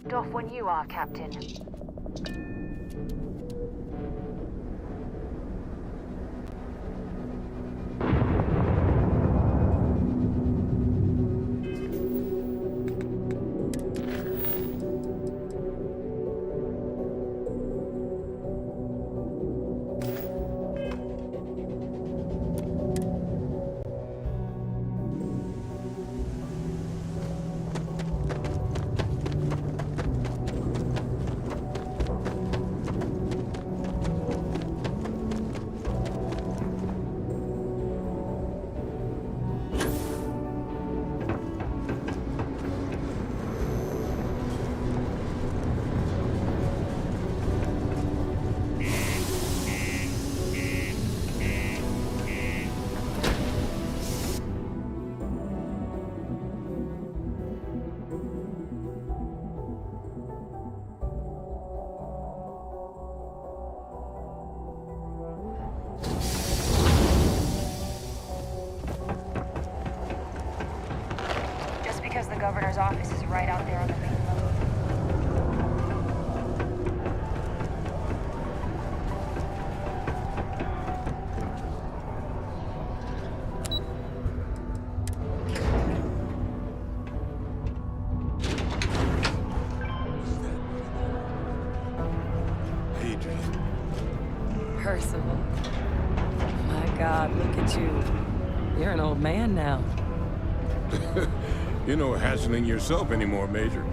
Tipped off when you are, Captain. Because the governor's office is right out there on the main road. Percival. My God, look at you. You're an old man now. You're no hassling yourself anymore, Major.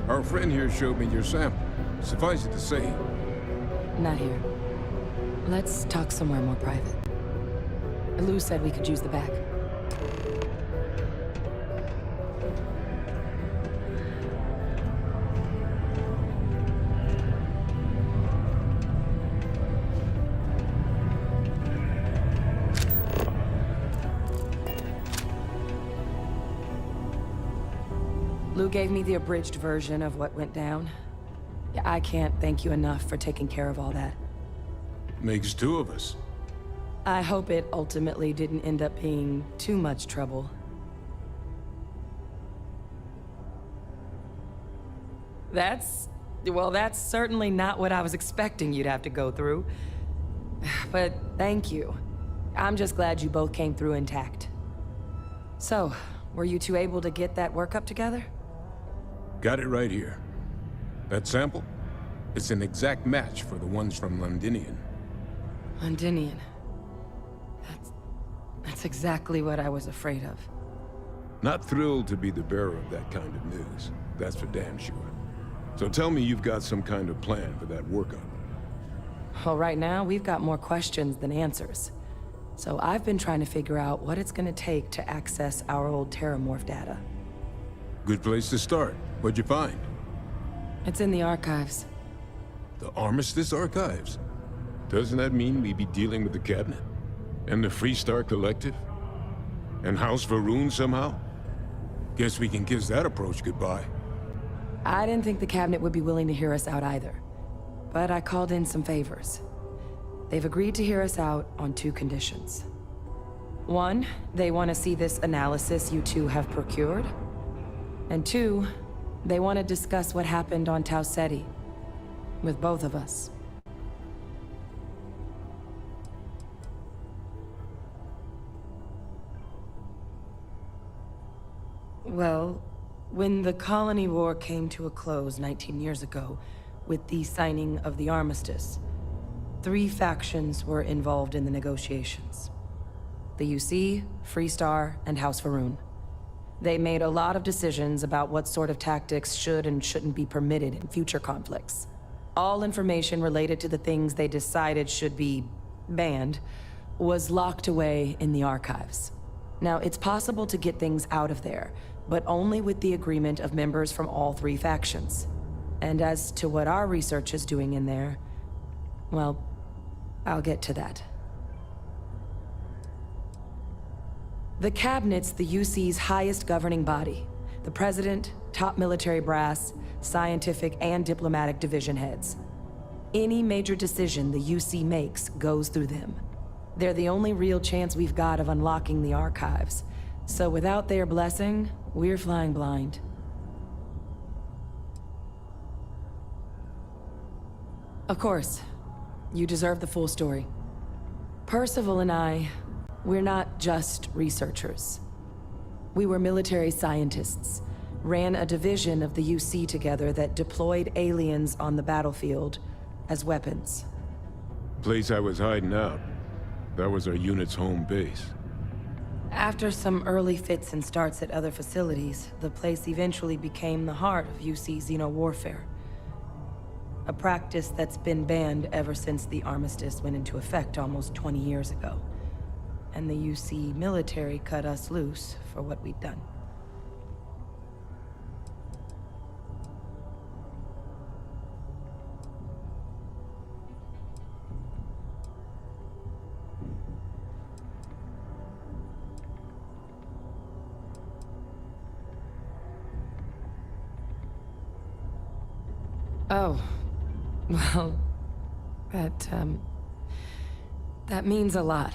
Our friend here showed me your sample. Suffice it to say... Not here. Let's talk somewhere more private. Lou said we could use the back. Lou gave me the abridged version of what went down. I can't thank you enough for taking care of all that. Makes two of us. I hope it ultimately didn't end up being too much trouble. Well, that's certainly not what I was expecting you'd have to go through. But thank you. I'm just glad you both came through intact. So, were you two able to get that workup together? Got it right here. That sample? It's an exact match for the ones from Londinian. Londinian. That's exactly what I was afraid of. Not thrilled to be the bearer of that kind of news. That's for damn sure. So tell me you've got some kind of plan for that workup. Well, right now, we've got more questions than answers. So I've been trying to figure out what it's gonna take to access our old Terramorph data. Good place to start. What'd you find? It's in the archives. The Armistice Archives? Doesn't that mean we'd be dealing with the Cabinet? And the Freestar Collective? And House Varun somehow? Guess we can kiss that approach goodbye. I didn't think the Cabinet would be willing to hear us out either. But I called in some favors. They've agreed to hear us out on two conditions. One, they want to see this analysis you two have procured. And two, they want to discuss what happened on Tau Ceti. With both of us. Well, when the colony war came to a close 19 years ago, with the signing of the armistice, 3 factions were involved in the negotiations. The UC, Freestar, and House Varun. They made a lot of decisions about what sort of tactics should and shouldn't be permitted in future conflicts. All information related to the things they decided should be banned was locked away in the archives. Now, it's possible to get things out of there, but only with the agreement of members from all 3 factions. And as to what our research is doing in there, well, I'll get to that. The Cabinet's the UC's highest governing body. The President, top military brass, scientific and diplomatic division heads. Any major decision the UC makes goes through them. They're the only real chance we've got of unlocking the archives. So without their blessing, we're flying blind. Of course. You deserve the full story. Percival and I, we're not just researchers. We were military scientists, ran a division of the UC together that deployed aliens on the battlefield as weapons. Place I was hiding out. That was our unit's home base. After some early fits and starts at other facilities, the place eventually became the heart of UC xeno-warfare. A practice that's been banned ever since the armistice went into effect almost 20 years ago. And the UC military cut us loose for what we'd done. Oh, well, that means a lot.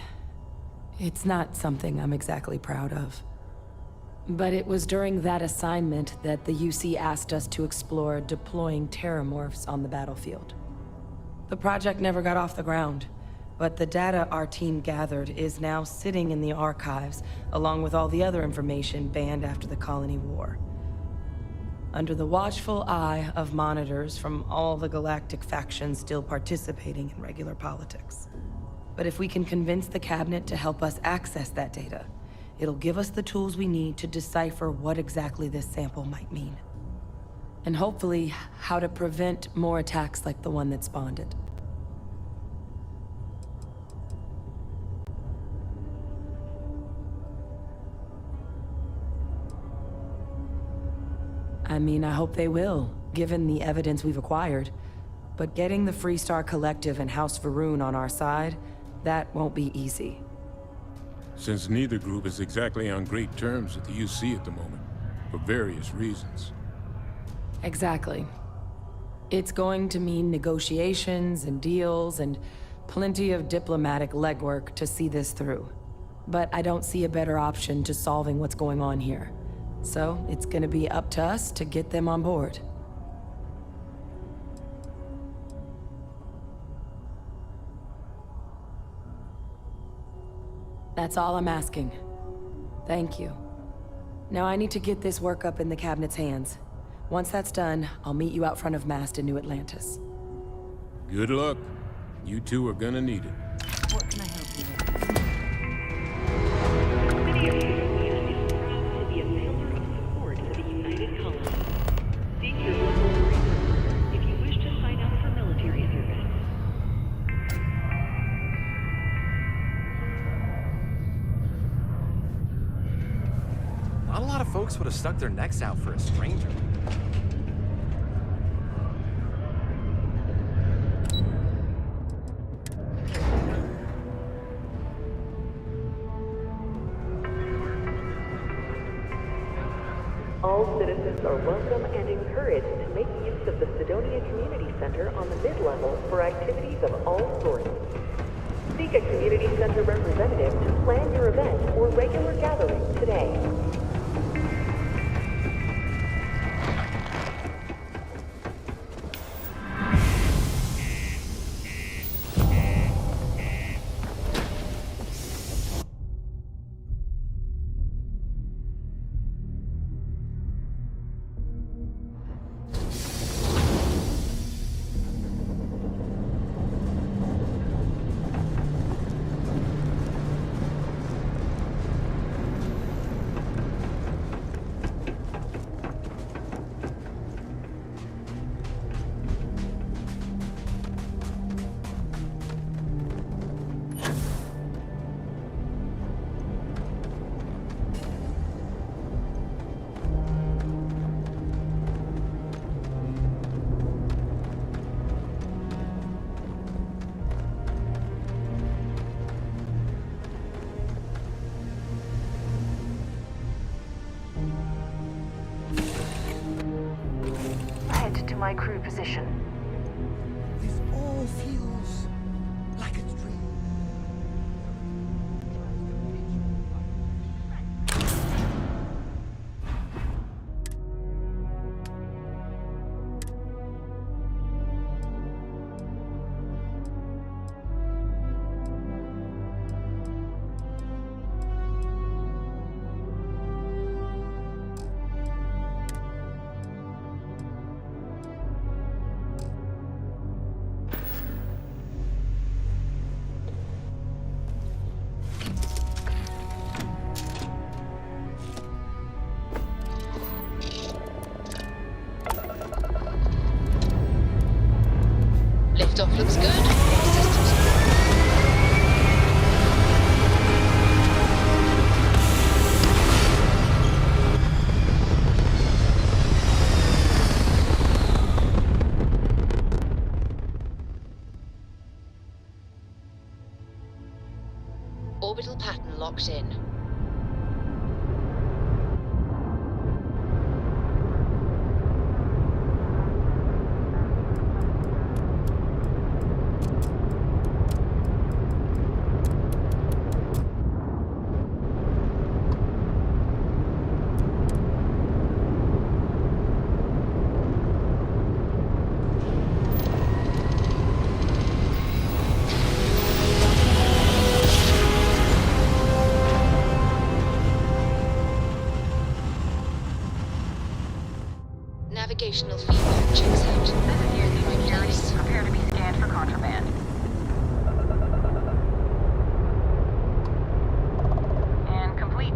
It's not something I'm exactly proud of. But it was during that assignment that the UC asked us to explore deploying terramorphs on the battlefield. The project never got off the ground, but the data our team gathered is now sitting in the archives, along with all the other information banned after the Colony War. Under the watchful eye of monitors from all the galactic factions still participating in regular politics. But if we can convince the cabinet to help us access that data, it'll give us the tools we need to decipher what exactly this sample might mean. And hopefully, how to prevent more attacks like the one that spawned it. I mean, I hope they will, given the evidence we've acquired. But getting the Freestar Collective and House Va'ruun on our side, that won't be easy. Since neither group is exactly on great terms with the UC at the moment, for various reasons. Exactly. It's going to mean negotiations and deals and plenty of diplomatic legwork to see this through. But I don't see a better option to solving what's going on here. So it's gonna be up to us to get them on board. That's all I'm asking. Thank you. Now I need to get this work up in the cabinet's hands. Once that's done, I'll meet you out front of Mast in New Atlantis. Good luck. You two are gonna need it. What can I help you with? To be a pillar of support for the United Colony. Seek your local resources if you wish to sign up for military service. Not a lot of folks would have stuck their necks out for a stranger. All citizens are welcome and encouraged to make use of the Sidonia Community Center on the mid-level for activities of all sorts. Seek a community center representative to plan your event or regular gathering today. Head to my crew position. This all feels like a dream. vital pattern locked in. Navigational feedback checks out. This is Houston Security. Prepare to be scanned for contraband. And complete.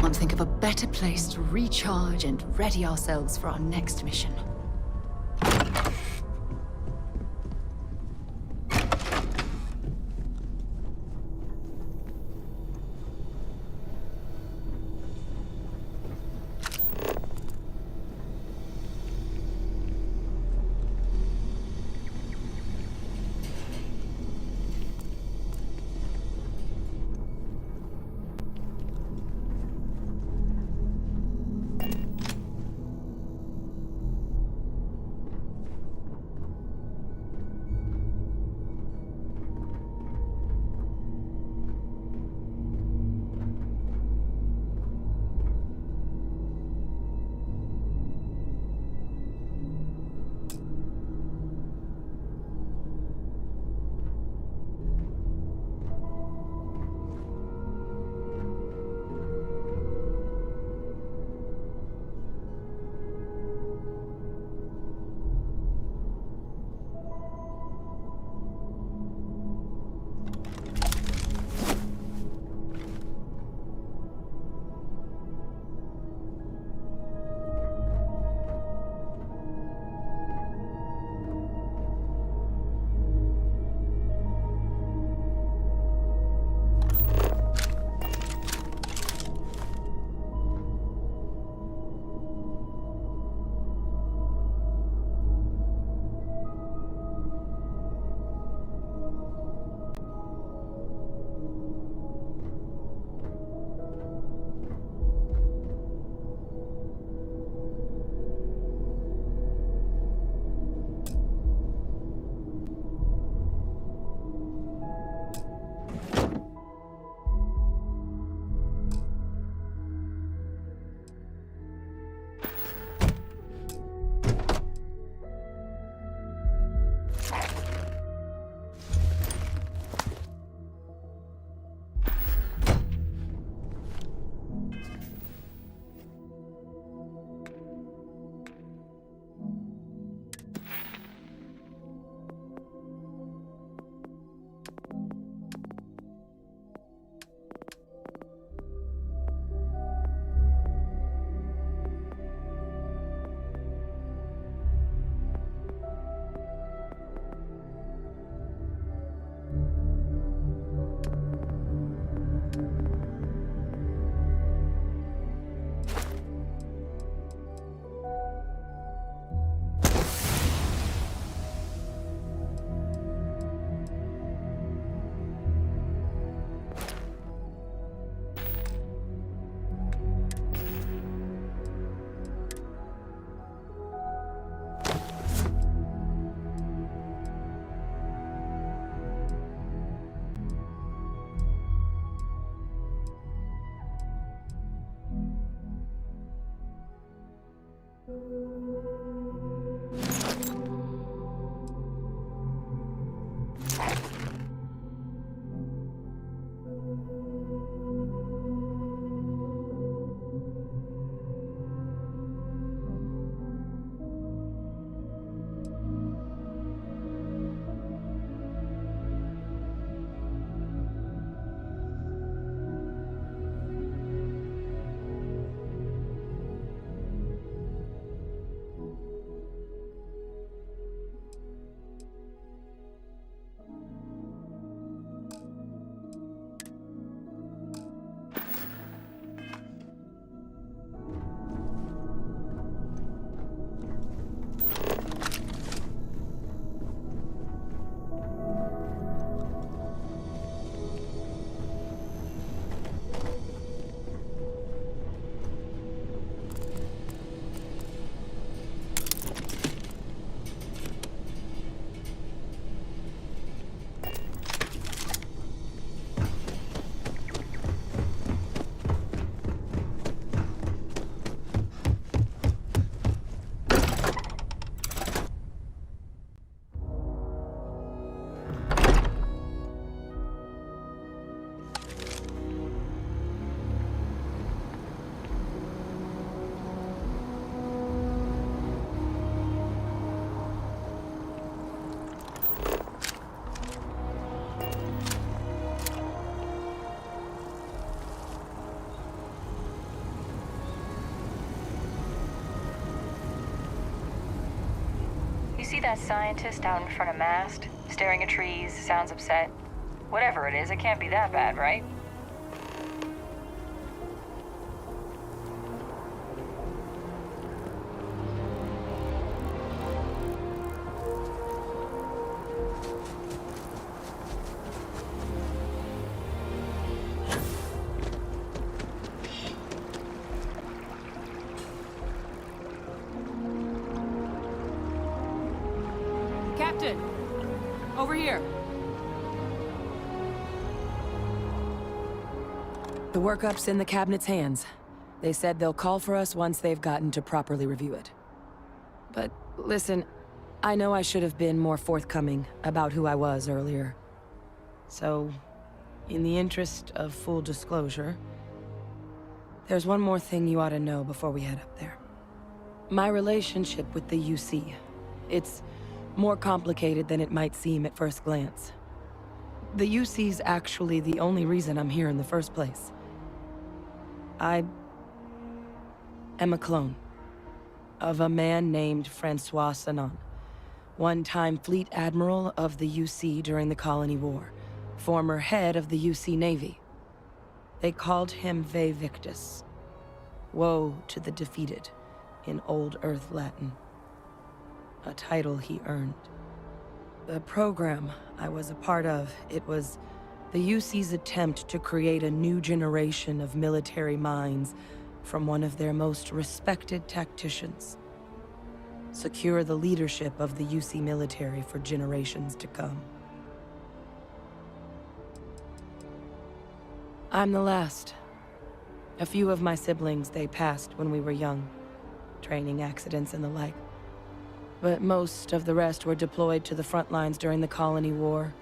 Can't think of a better place to recharge and ready ourselves for our next mission. see that scientist out in front of mast? Staring at trees, sounds upset. Whatever it is, it can't be that bad, right? Captain! Over here! The workup's in the cabinet's hands. They said they'll call for us once they've gotten to properly review it. But listen, I know I should have been more forthcoming about who I was earlier. So, in the interest of full disclosure, there's one more thing you ought to know before we head up there. My relationship with the UC. It's more complicated than it might seem at first glance. The UC's actually the only reason I'm here in the first place. I am a clone of a man named Francois Sanon, one-time fleet admiral of the UC during the Colony War, former head of the UC Navy. They called him Ve Victus, woe to the defeated, in Old Earth Latin. A title he earned. The program I was a part of, it was the UC's attempt to create a new generation of military minds from one of their most respected tacticians. Secure the leadership of the UC military for generations to come. I'm the last. A few of my siblings, they passed when we were young. Training accidents and the like. But most of the rest were deployed to the front lines during the Colony War,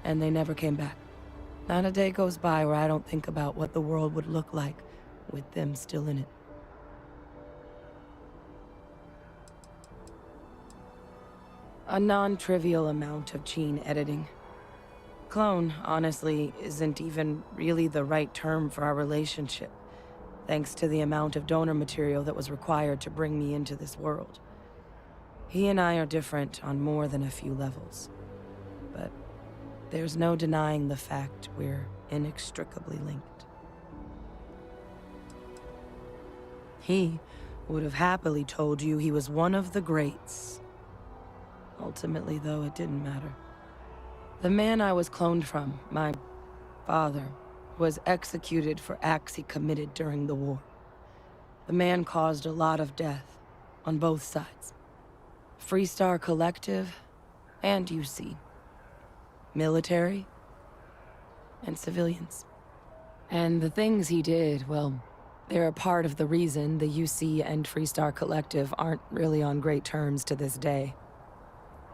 and they never came back. Not a day goes by where I don't think about what the world would look like with them still in it. A non-trivial amount of gene editing. Clone, honestly, isn't even really the right term for our relationship, thanks to the amount of donor material that was required to bring me into this world. He and I are different on more than a few levels, but there's no denying the fact we're inextricably linked. He would have happily told you he was one of the greats. Ultimately, though, it didn't matter. The man I was cloned from, my father, was executed for acts he committed during the war. The man caused a lot of death on both sides. Freestar Collective and UC. Military and civilians. And the things he did, well, they're a part of the reason the UC and Freestar Collective aren't really on great terms to this day.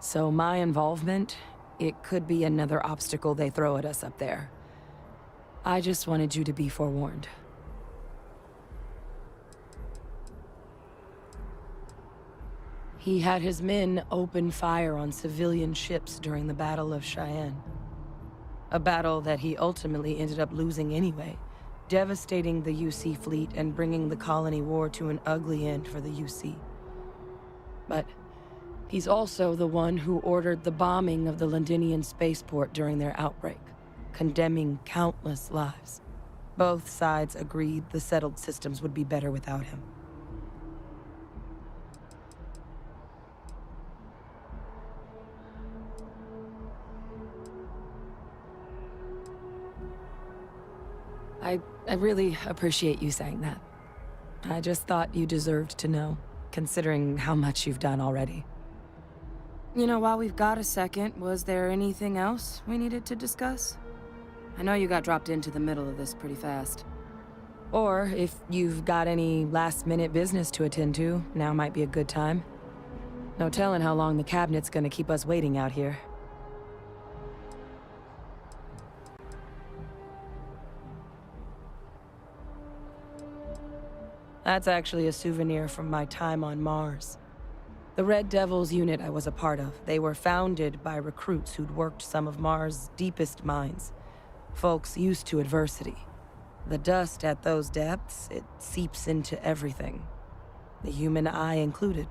So my involvement, it could be another obstacle they throw at us up there. I just wanted you to be forewarned. He had his men open fire on civilian ships during the Battle of Cheyenne. A battle that he ultimately ended up losing anyway, devastating the UC fleet and bringing the Colony War to an ugly end for the UC. But he's also the one who ordered the bombing of the Londinian spaceport during their outbreak, condemning countless lives. Both sides agreed the settled systems would be better without him. I really appreciate you saying that. I just thought you deserved to know, considering how much you've done already. You know, while we've got a second, was there anything else we needed to discuss? I know you got dropped into the middle of this pretty fast. Or, if you've got any last-minute business to attend to, now might be a good time. No telling how long the cabinet's gonna keep us waiting out here. That's actually a souvenir from my time on Mars. The Red Devils unit I was a part of, they were founded by recruits who'd worked some of Mars' deepest mines. Folks used to adversity. The dust at those depths, it seeps into everything. The human eye included.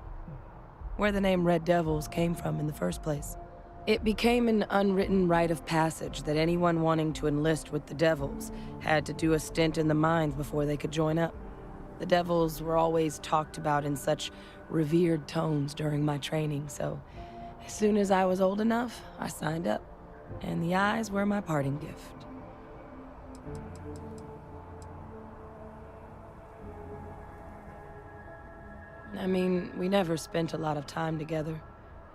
where the name Red Devils came from in the first place. It became an unwritten rite of passage that anyone wanting to enlist with the Devils had to do a stint in the mines before they could join up. The Devils were always talked about in such revered tones during my training, so as soon as I was old enough, I signed up. And the eyes were my parting gift. I mean, we never spent a lot of time together.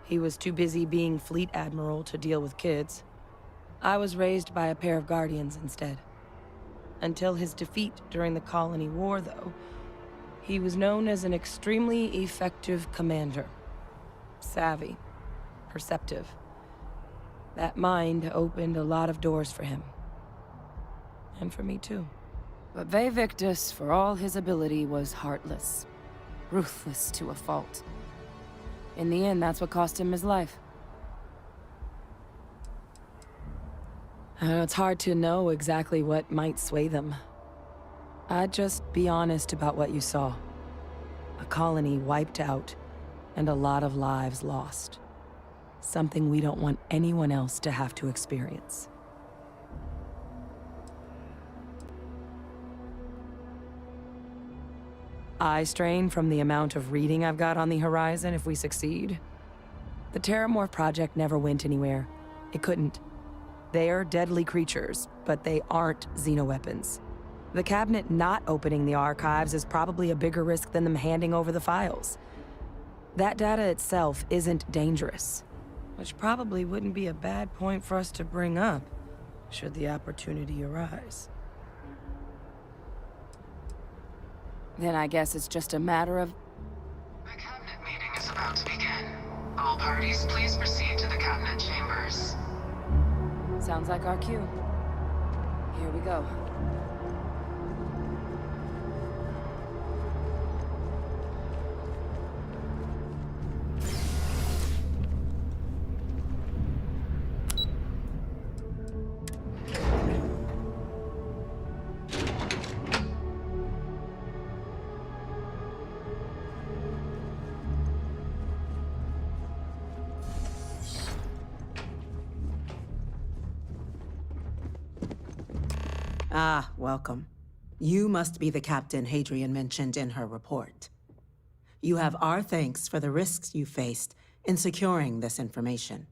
He was too busy being fleet admiral to deal with kids. I was raised by a pair of guardians instead. Until his defeat during the Colony War, though, he was known as an extremely effective commander. Savvy. Perceptive. That mind opened a lot of doors for him. And for me, too. But Ve Victus, for all his ability, was heartless. Ruthless to a fault. In the end, that's what cost him his life. It's hard to know exactly what might sway them. I'd just be honest about what you saw. A colony wiped out, and a lot of lives lost. Something we don't want anyone else to have to experience. Eye strain from the amount of reading I've got on the horizon if we succeed. The Terramorph project never went anywhere. It couldn't. They're deadly creatures, but they aren't xenoweapons. The cabinet not opening the archives is probably a bigger risk than them handing over the files. That data itself isn't dangerous, which probably wouldn't be a bad point for us to bring up, should the opportunity arise. Then I guess it's just a matter of... The cabinet meeting is about to begin. All parties, please proceed to the cabinet chambers. Sounds like our cue. Here we go. Ah, welcome. You must be the captain Hadrian mentioned in her report. You have our thanks for the risks you faced in securing this information.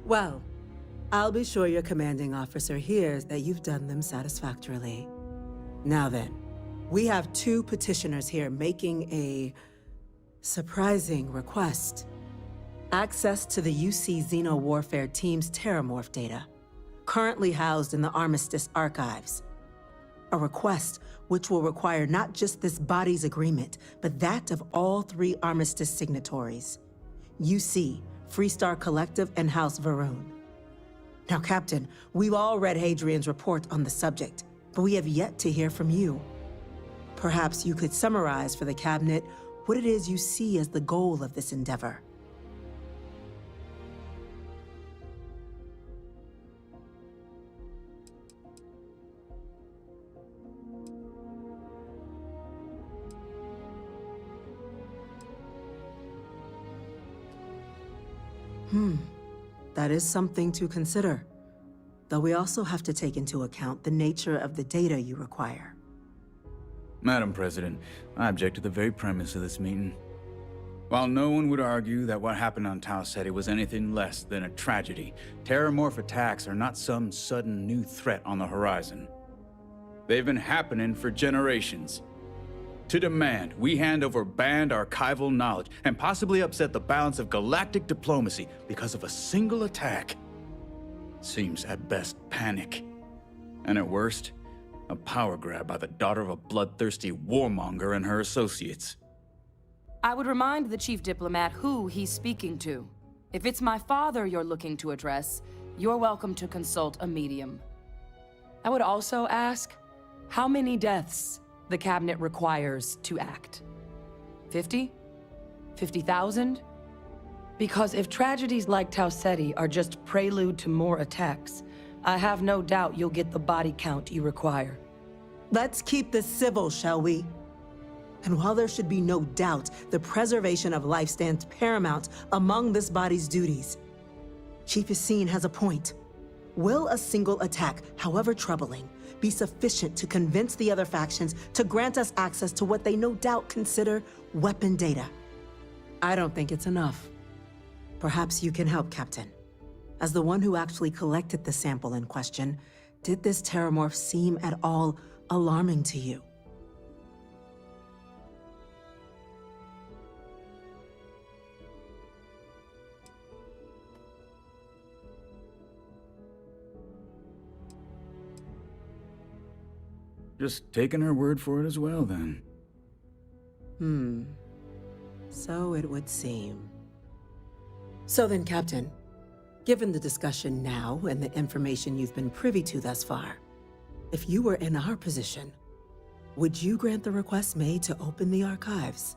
Well, I'll be sure your commanding officer hears that you've done them satisfactorily. Now then, we have two petitioners here making a surprising request. Access to the UC Xeno Warfare Team's Terramorph data, currently housed in the Armistice archives. A request which will require not just this body's agreement, but that of all three Armistice signatories. UC, Freestar Collective, and House Varun. Now, Captain, we've all read Hadrian's report on the subject, but we have yet to hear from you. Perhaps you could summarize for the Cabinet what it is you see as the goal of this endeavor. That is something to consider. Though we also have to take into account the nature of the data you require. Madam President, I object to the very premise of this meeting. While no one would argue that what happened on Tau Ceti was anything less than a tragedy, Terramorph attacks are not some sudden new threat on the horizon. They've been happening for generations. To demand we hand over banned archival knowledge and possibly upset the balance of galactic diplomacy because of a single attack seems at best panic, and at worst, a power grab by the daughter of a bloodthirsty warmonger and her associates. I would remind the chief diplomat who he's speaking to. If it's my father you're looking to address, you're welcome to consult a medium. I would also ask how many deaths the Cabinet requires to act. 50? 50,000? Because if tragedies like Tau Ceti are just prelude to more attacks, I have no doubt you'll get the body count you require. Let's keep this civil, shall we? And while there should be no doubt, the preservation of life stands paramount among this body's duties. Chief Yassine has a point. Will a single attack, however troubling, be sufficient to convince the other factions to grant us access to what they no doubt consider weapon data? I don't think it's enough. Perhaps you can help, Captain. As the one who actually collected the sample in question, did this terramorph seem at all alarming to you? Just taking her word for it as well, then. So it would seem. So then, Captain, given the discussion now and the information you've been privy to thus far, if you were in our position, would you grant the request made to open the archives?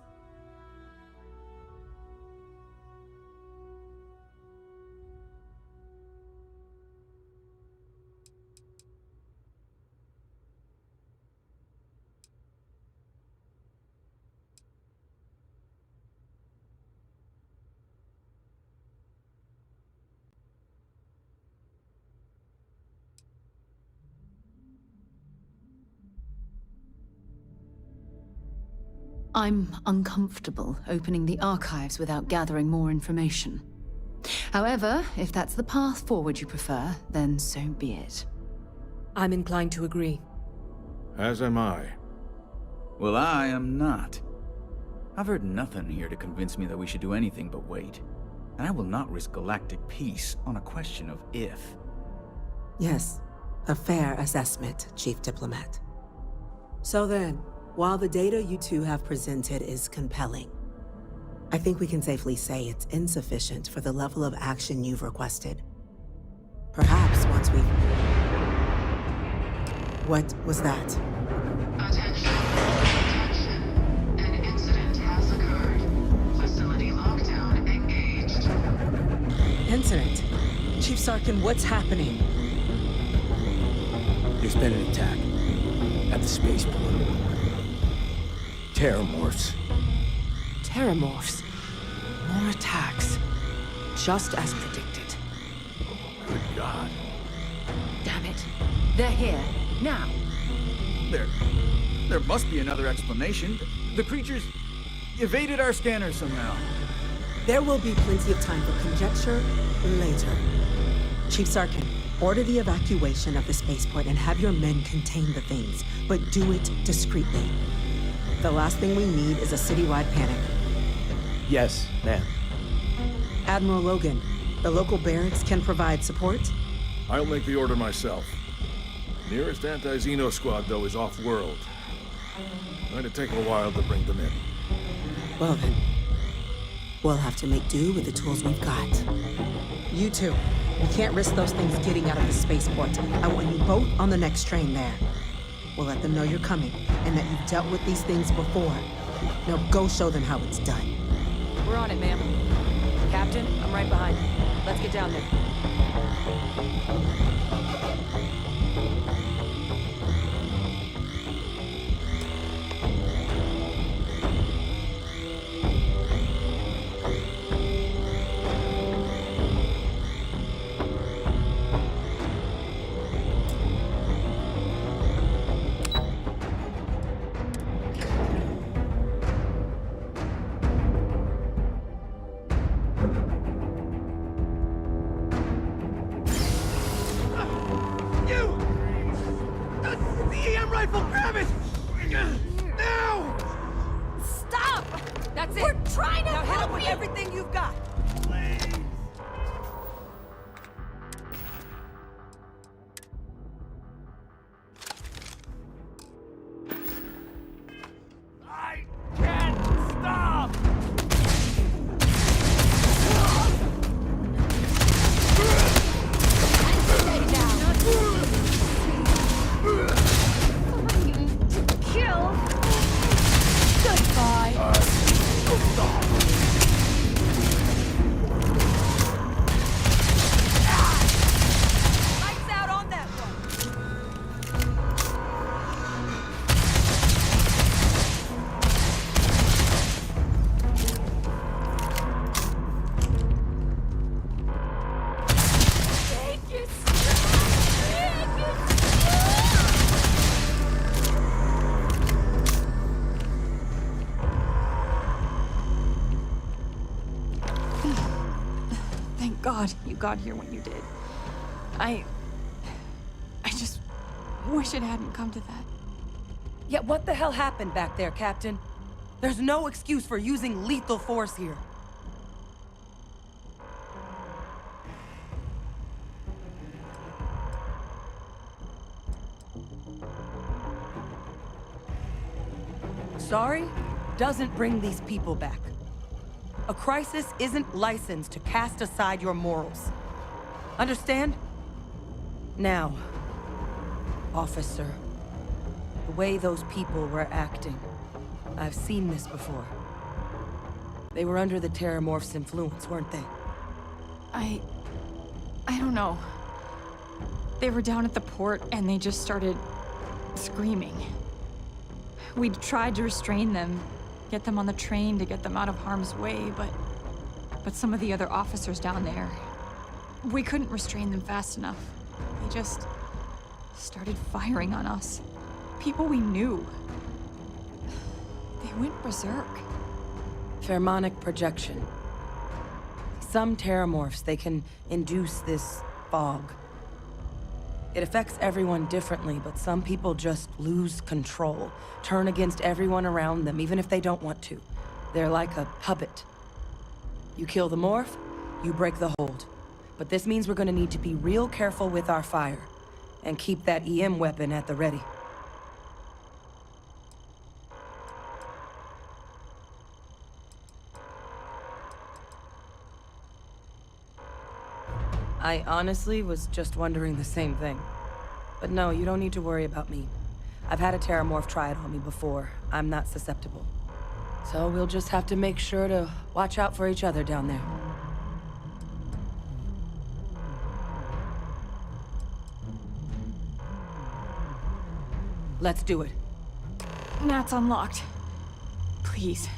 I'm uncomfortable opening the archives without gathering more information. However, if that's the path forward you prefer, then so be it. I'm inclined to agree. As am I. Well, I am not. I've heard nothing here to convince me that we should do anything but wait. And I will not risk galactic peace on a question of if. Yes, a fair assessment, Chief Diplomat. So then, while the data you two have presented is compelling, I think we can safely say it's insufficient for the level of action you've requested. Perhaps once we've... What was that? Attention. An incident has occurred. Facility lockdown engaged. Incident? Chief Sarkin, what's happening? There's been an attack at the spaceport. Terramorphs. Terramorphs. More attacks. Just as predicted. Good God. Damn it. They're here. Now. There must be another explanation. The creatures evaded our scanner somehow. There will be plenty of time for conjecture later. Chief Sarkin, order the evacuation of the spaceport and have your men contain the things, but do it discreetly. The last thing we need is a citywide panic. Yes, ma'am. Admiral Logan, the local barracks can provide support? I'll make the order myself. Nearest anti-Xeno squad, though, is off-world. Going to take a while to bring them in. Well then, we'll have to make do with the tools we've got. You two, you can't risk those things getting out of the spaceport. I want you both on the next train there. We'll let them know you're coming, and that you've dealt with these things before. Now go show them how it's done. We're on it, ma'am. Captain, I'm right behind you. Let's get down there. God you got here when you did. I just wish it hadn't come to that. Yeah, what the hell happened back there, Captain? There's no excuse for using lethal force here. Sorry doesn't bring these people back. A crisis isn't licensed to cast aside your morals. Understand? Now, officer, the way those people were acting, I've seen this before. They were under the Terramorph's influence, weren't they? I don't know. They were down at the port and they just started screaming. We tried to restrain them, get them on the train to get them out of harm's way, but some of the other officers down there, we couldn't restrain them fast enough. They just started firing on us. People we knew. They went berserk. Pheromonic projection. Some Terramorphs, they can induce this fog. It affects everyone differently, but some people just lose control, turn against everyone around them, even if they don't want to. They're like a puppet. You kill the morph, you break the hold. But this means we're gonna need to be real careful with our fire, and keep that EM weapon at the ready. I honestly was just wondering the same thing. But no, you don't need to worry about me. I've had a Terramorph try it on me before. I'm not susceptible. So we'll just have to make sure to watch out for each other down there. Let's do it. Nat's unlocked. Please,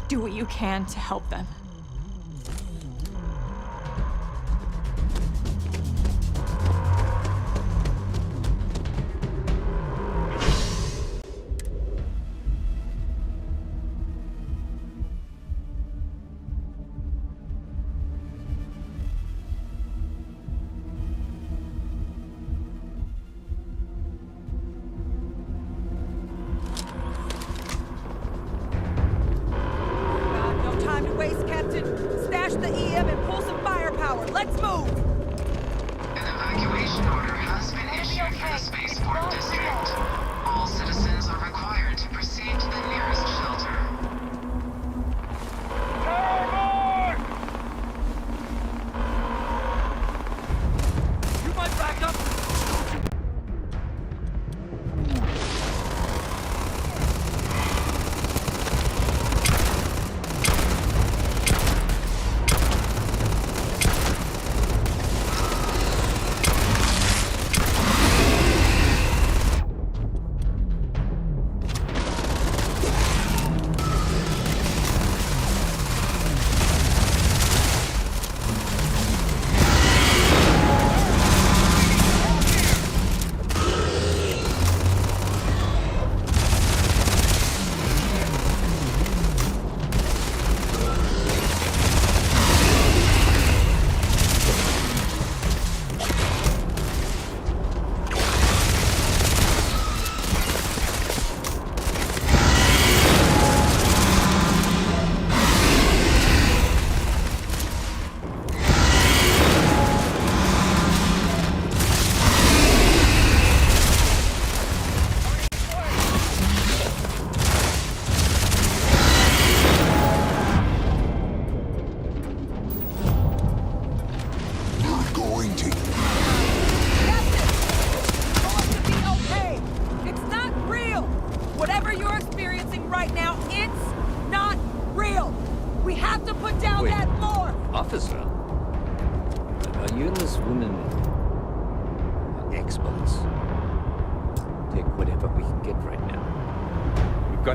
do what you can to help them.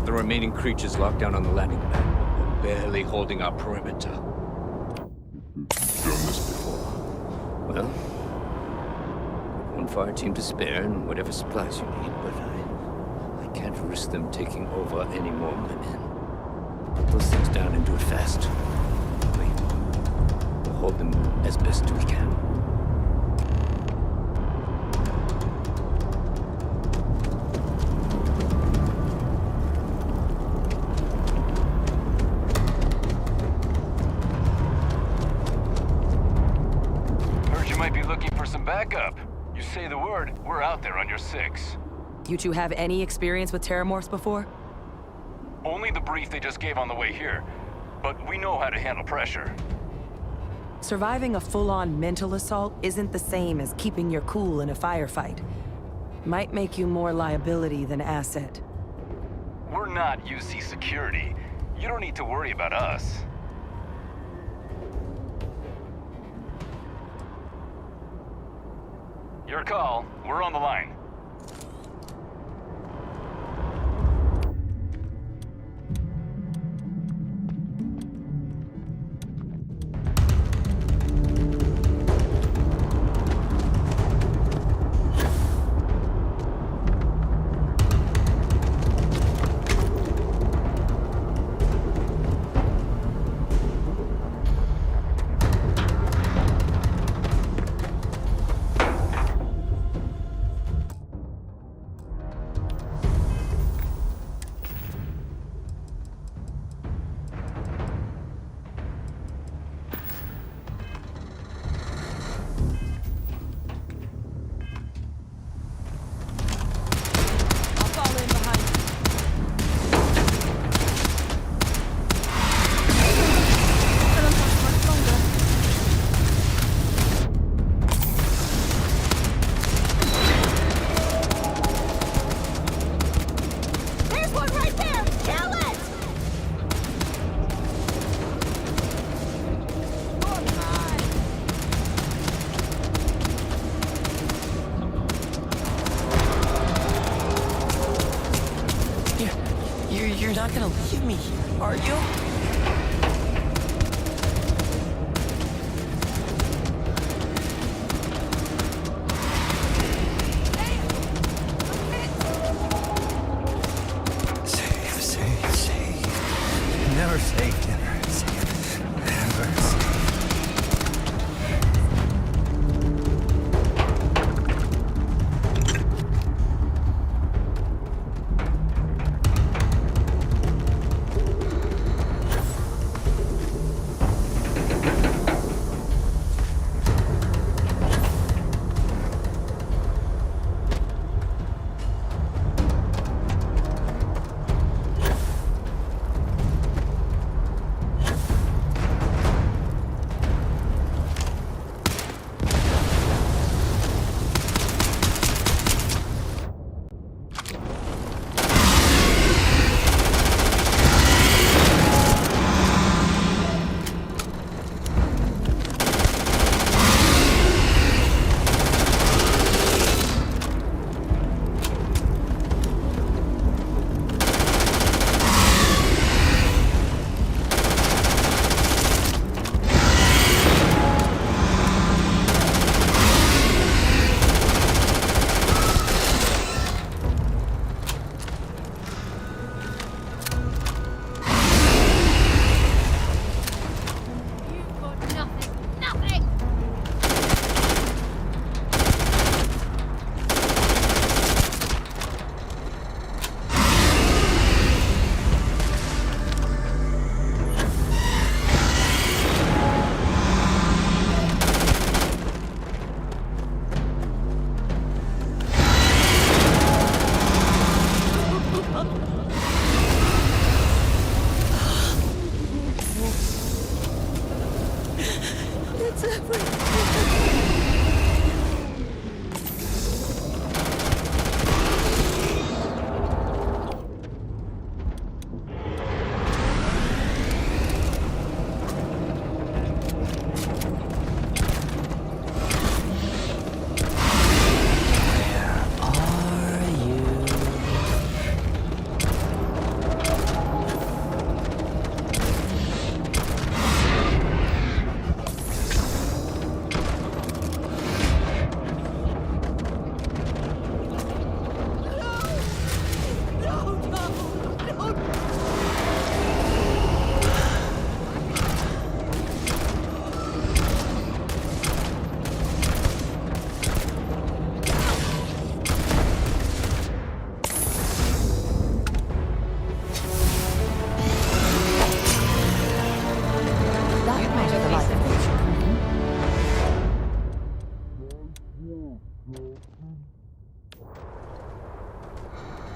The remaining creatures locked down on the landing pad. We're barely holding our perimeter. Done this before. Well, one fire team to spare and whatever supplies you need, but I can't risk them taking over any more of my men. Put those things down and do it fast. We'll hold them as best Back up. You say the word, we're out there on your 6. You two have any experience with terramorphs before? Only the brief they just gave on the way here. But we know how to handle pressure. Surviving a full-on mental assault isn't the same as keeping your cool in a firefight. Might make you more liability than asset. We're not UC security. You don't need to worry about us. Your call. We're on the line. You're not gonna leave me here, are you? Never say never say never say.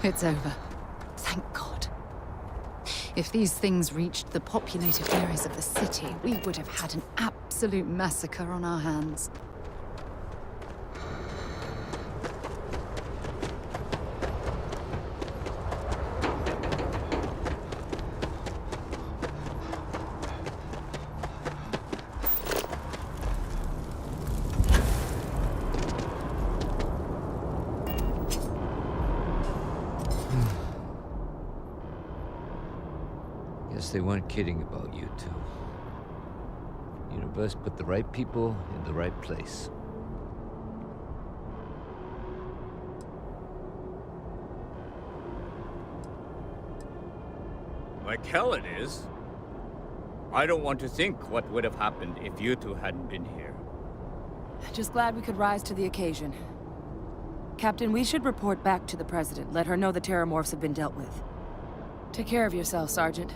It's over. Thank God. If these things reached the populated areas of the city, we would have had an absolute massacre on our hands. Guess they weren't kidding about you two. Universe put the right people in the right place. Like hell it is. I don't want to think what would have happened if you two hadn't been here. Just glad we could rise to the occasion. Captain, we should report back to the President. Let her know the terramorphs have been dealt with. Take care of yourself, Sergeant.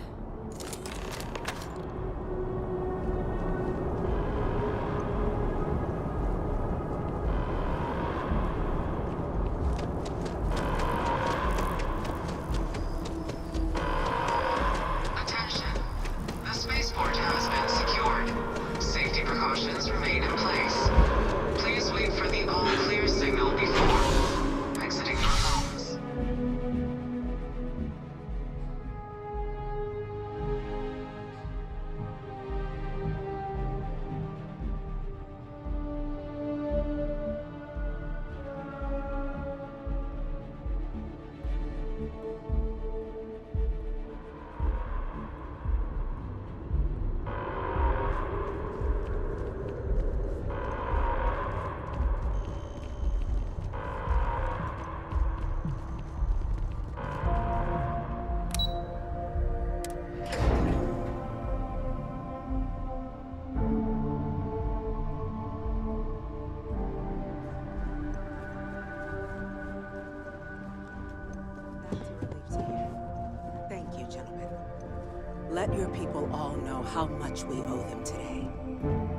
Let your people all know how much we owe them today.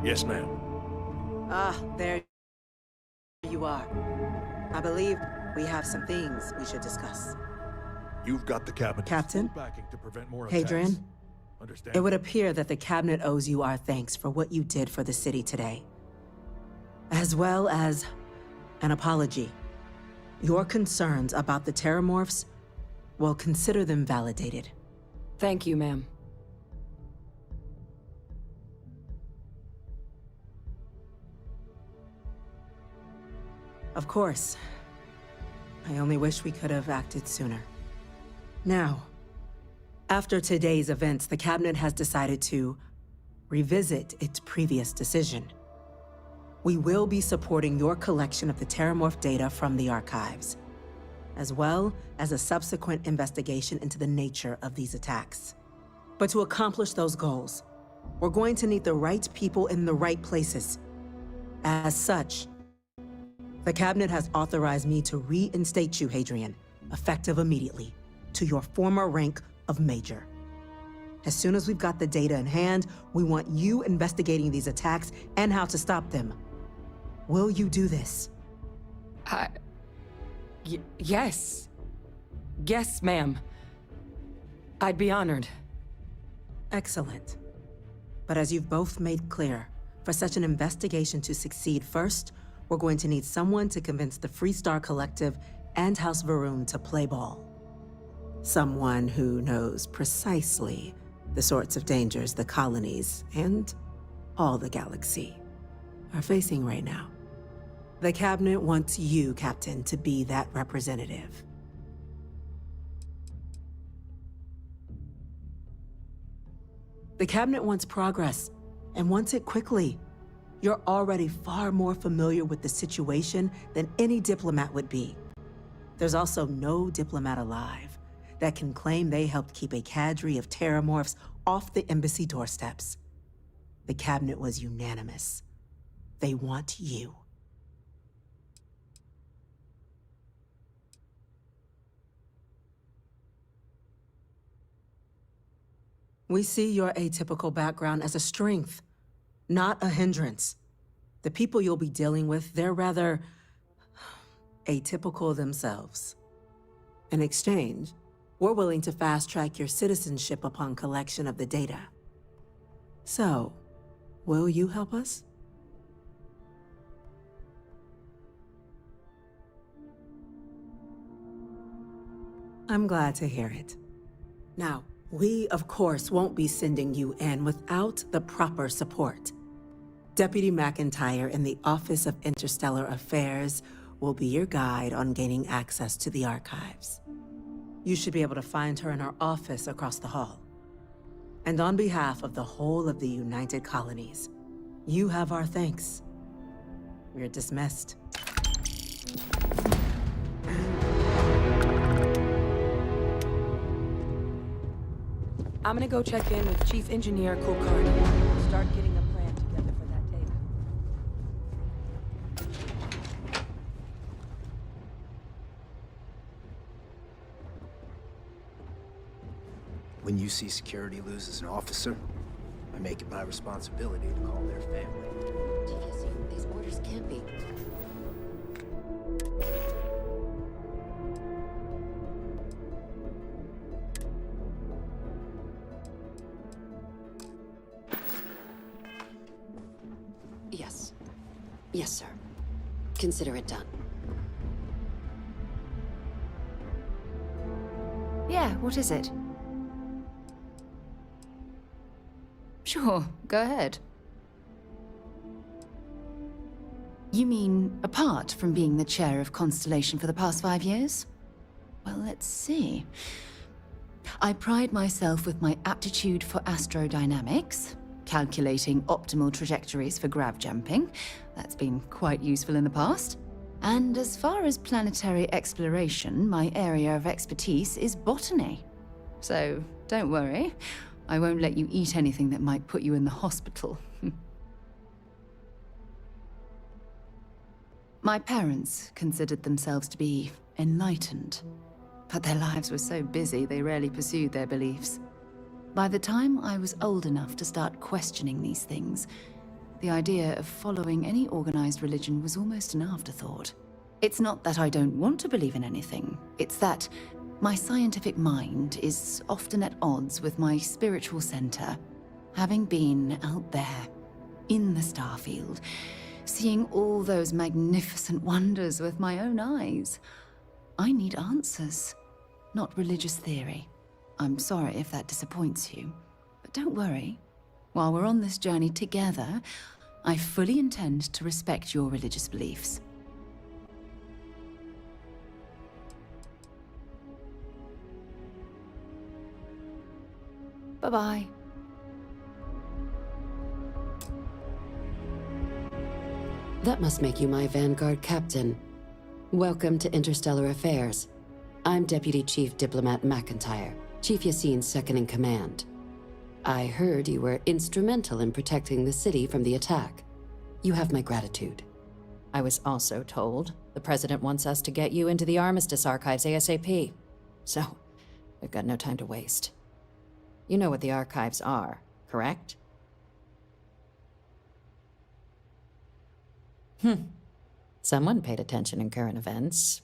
Yes, ma'am. Ah, there you are. I believe we have some things we should discuss. You've got the cabinet. Captain? Backing to prevent more attacks. Hadrian, Understand? it would appear that the cabinet owes you our thanks for what you did for the city today. As well as an apology. Your concerns about the terramorphs, well, consider them validated. Thank you, ma'am. Of course. I only wish we could have acted sooner. Now, after today's events, the cabinet has decided to revisit its previous decision. We will be supporting your collection of the terramorph data from the archives, as well as a subsequent investigation into the nature of these attacks. But to accomplish those goals, we're going to need the right people in the right places. As such, the cabinet has authorized me to reinstate you, Hadrian, effective immediately, to your former rank of Major. As soon as we've got the data in hand, we want you investigating these attacks and how to stop them. Will you do this? Yes. Yes, ma'am. I'd be honored. Excellent. But as you've both made clear, for such an investigation to succeed first, we're going to need someone to convince the Freestar Collective and House Varun to play ball. Someone who knows precisely the sorts of dangers the colonies and all the galaxy are facing right now. The cabinet wants you, Captain, to be that representative. The cabinet wants progress, and wants it quickly. You're already far more familiar with the situation than any diplomat would be. There's also no diplomat alive that can claim they helped keep a cadre of terramorphs off the embassy doorsteps. The cabinet was unanimous. They want you. We see your atypical background as a strength, not a hindrance. The people you'll be dealing with, they're rather atypical themselves. In exchange, we're willing to fast-track your citizenship upon collection of the data. So, will you help us? I'm glad to hear it. Now, we, of course, won't be sending you in without the proper support. Deputy McIntyre in the Office of Interstellar Affairs will be your guide on gaining access to the archives. You should be able to find her in her office across the hall. And on behalf of the whole of the United Colonies, you have our thanks. You're dismissed. I'm gonna go check in with Chief Engineer Kulkarni and start getting a plan together for that tape. When you see security loses an officer, I make it my responsibility to call their family. These orders can't be. Yes. Yes, sir. Consider it done. Yeah, what is it? Sure, go ahead. You mean apart from being the chair of Constellation for the past 5 years? Well, let's see. I pride myself with my aptitude for astrodynamics, calculating optimal trajectories for grav jumping. That's been quite useful in the past. And as far as planetary exploration, my area of expertise is botany. So don't worry, I won't let you eat anything that might put you in the hospital. My parents considered themselves to be enlightened, but their lives were so busy they rarely pursued their beliefs. By the time I was old enough to start questioning these things, the idea of following any organized religion was almost an afterthought. It's not that I don't want to believe in anything, it's that my scientific mind is often at odds with my spiritual center. Having been out there, in the Starfield, seeing all those magnificent wonders with my own eyes, I need answers, not religious theory. I'm sorry if that disappoints you, but don't worry. While we're on this journey together, I fully intend to respect your religious beliefs. Bye-bye. That must make you my Vanguard captain. Welcome to Interstellar Affairs. I'm Deputy Chief Diplomat McIntyre, Chief Yassine's second-in-command. I heard you were instrumental in protecting the city from the attack. You have my gratitude. I was also told the President wants us to get you into the Armistice archives ASAP. So, we've got no time to waste. You know what the archives are, correct? Someone paid attention in current events.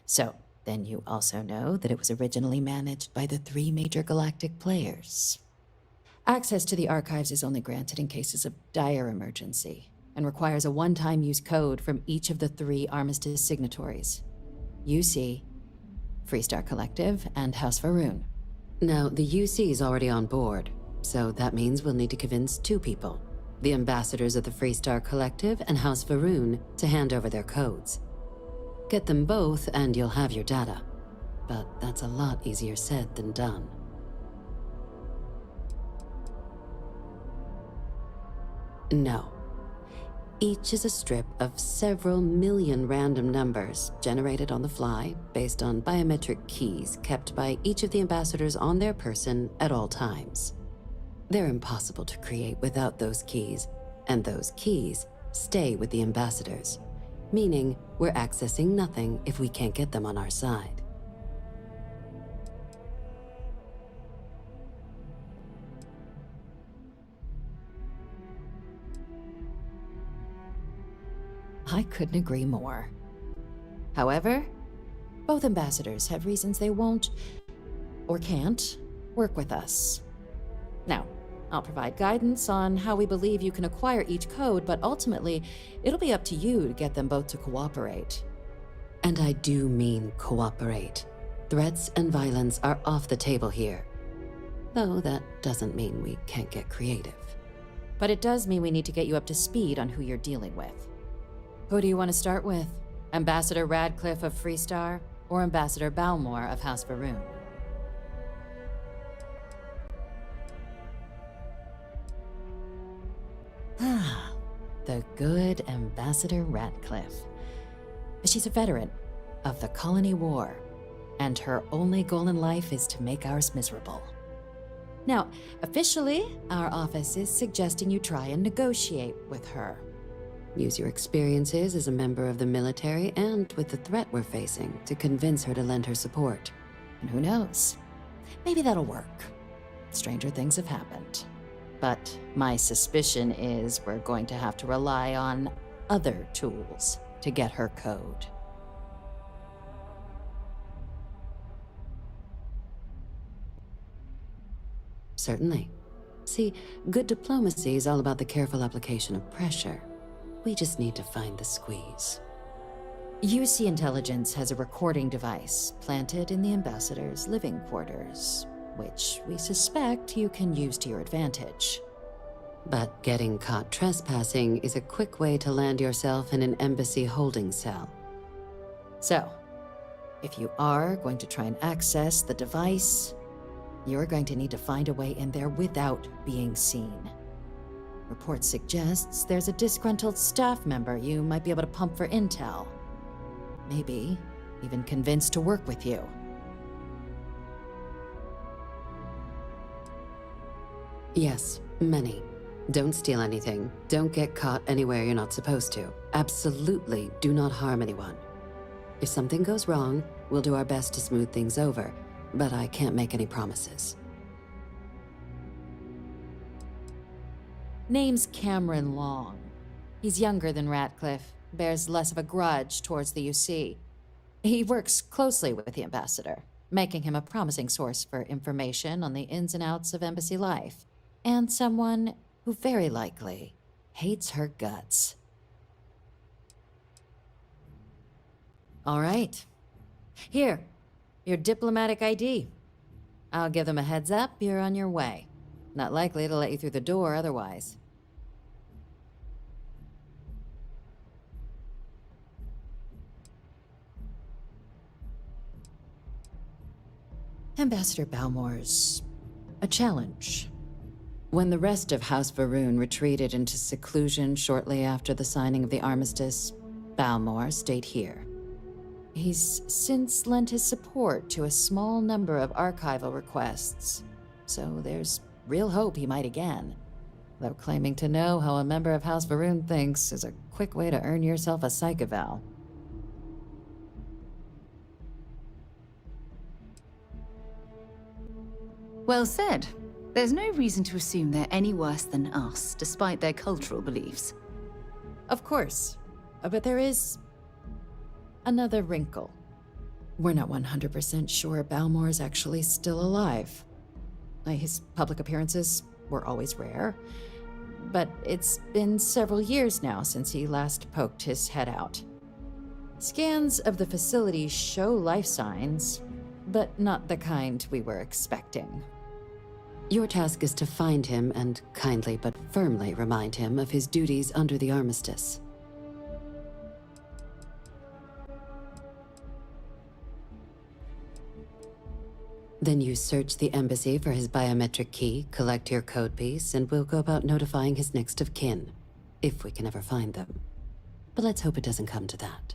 So, then you also know that it was originally managed by the 3 major galactic players. Access to the archives is only granted in cases of dire emergency, and requires a one-time use code from each of the 3 Armistice signatories. UC, Freestar Collective, and House Varun. Now, the UC is already on board, so that means we'll need to convince 2 people. The ambassadors of the Freestar Collective and House Varun to hand over their codes. Get them both and you'll have your data. But that's a lot easier said than done. No. Each is a strip of several million random numbers generated on the fly based on biometric keys kept by each of the ambassadors on their person at all times. They're impossible to create without those keys, and those keys stay with the ambassadors, meaning we're accessing nothing if we can't get them on our side. I couldn't agree more. However, Both ambassadors have reasons they won't, or can't, work with us. Now, I'll provide guidance on how we believe you can acquire each code, but ultimately, it'll be up to you to get them both to cooperate. And I do mean cooperate. Threats and violence are off the table here. Though that doesn't mean we can't get creative. But it does mean we need to get you up to speed on who you're dealing with. Who do you want to start with? Ambassador Radcliffe of Freestar, or Ambassador Balmore of House Varun? Ah, the good Ambassador Radcliffe. She's a veteran of the Colony War, and her only goal in life is to make ours miserable. Now, officially, our office is suggesting you try and negotiate with her. Use your experiences as a member of the military and with the threat we're facing to convince her to lend her support. And who knows? Maybe that'll work. Stranger things have happened. But my suspicion is we're going to have to rely on other tools to get her code. Certainly. See, good diplomacy is all about the careful application of pressure. We just need to find the squeeze. UC Intelligence has a recording device planted in the ambassador's living quarters, which we suspect you can use to your advantage. But getting caught trespassing is a quick way to land yourself in an embassy holding cell. So, if you are going to try and access the device, you're going to need to find a way in there without being seen. Report suggests there's a disgruntled staff member you might be able to pump for intel. Maybe even convince to work with you. Yes, many. Don't steal anything. Don't get caught anywhere you're not supposed to. Absolutely do not harm anyone. If something goes wrong, we'll do our best to smooth things over, but I can't make any promises. Name's Cameron Long. He's younger than Ratcliffe, bears less of a grudge towards the UC. He works closely with the ambassador, making him a promising source for information on the ins and outs of embassy life, and someone who very likely hates her guts. All right. Here, your diplomatic ID. I'll give them a heads up, you're on your way. Not likely to let you through the door otherwise. Ambassador Balmore's a challenge. When the rest of House Varun retreated into seclusion shortly after the signing of the armistice, Balmore stayed here. He's since lent his support to a small number of archival requests, so there's real hope he might again. Though claiming to know how a member of House Varun thinks is a quick way to earn yourself a psych eval. Well said. There's no reason to assume they're any worse than us, despite their cultural beliefs. Of course. But there is another wrinkle. We're not 100% sure Balmore's actually still alive. His public appearances were always rare, but it's been several years now since he last poked his head out. Scans of the facility show life signs, but not the kind we were expecting. Your task is to find him and kindly but firmly remind him of his duties under the armistice. Then you search the embassy for his biometric key, collect your code piece, and we'll go about notifying his next of kin, if we can ever find them. But let's hope it doesn't come to that.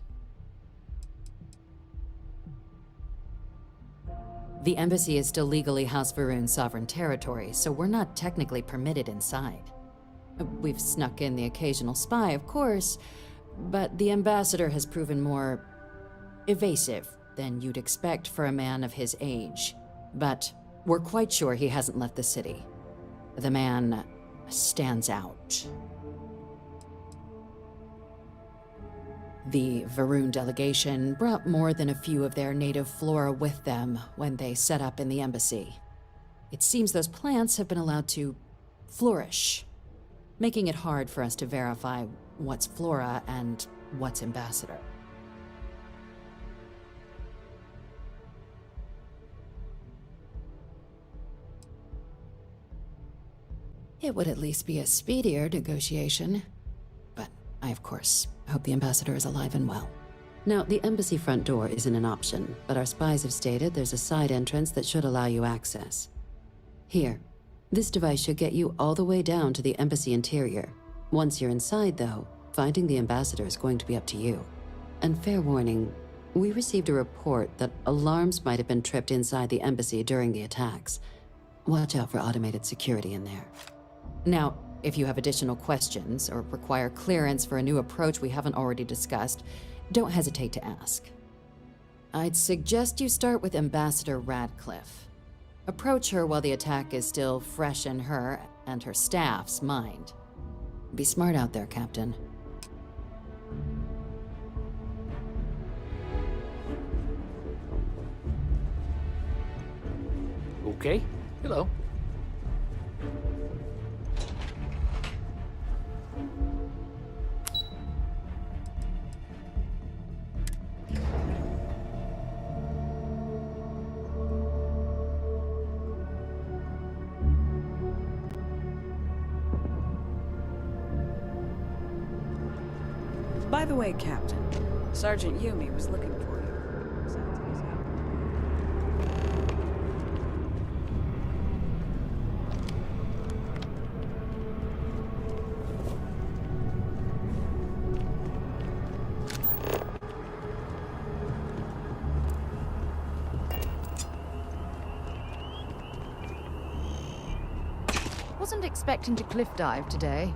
The embassy is still legally House Varun sovereign territory, so we're not technically permitted inside. We've snuck in the occasional spy, of course, but the ambassador has proven more evasive than you'd expect for a man of his age. But we're quite sure he hasn't left the city. The man stands out. The Varun delegation brought more than a few of their native flora with them when they set up in the embassy. It seems those plants have been allowed to flourish, making it hard for us to verify what's flora and what's ambassador. It would at least be a speedier negotiation. But I, of course, hope the ambassador is alive and well. Now, the embassy front door isn't an option, but our spies have stated there's a side entrance that should allow you access. Here, this device should get you all the way down to the embassy interior. Once you're inside, though, finding the ambassador is going to be up to you. And fair warning, we received a report that alarms might have been tripped inside the embassy during the attacks. Watch out for automated security in there. Now, if you have additional questions or require clearance for a new approach we haven't already discussed, don't hesitate to ask. I'd suggest you start with Ambassador Radcliffe. Approach her while the attack is still fresh in her and her staff's mind. Be smart out there, Captain. Okay. Hello. By the way, Captain, Sergeant Yumi was looking for you. Wasn't expecting to cliff dive today.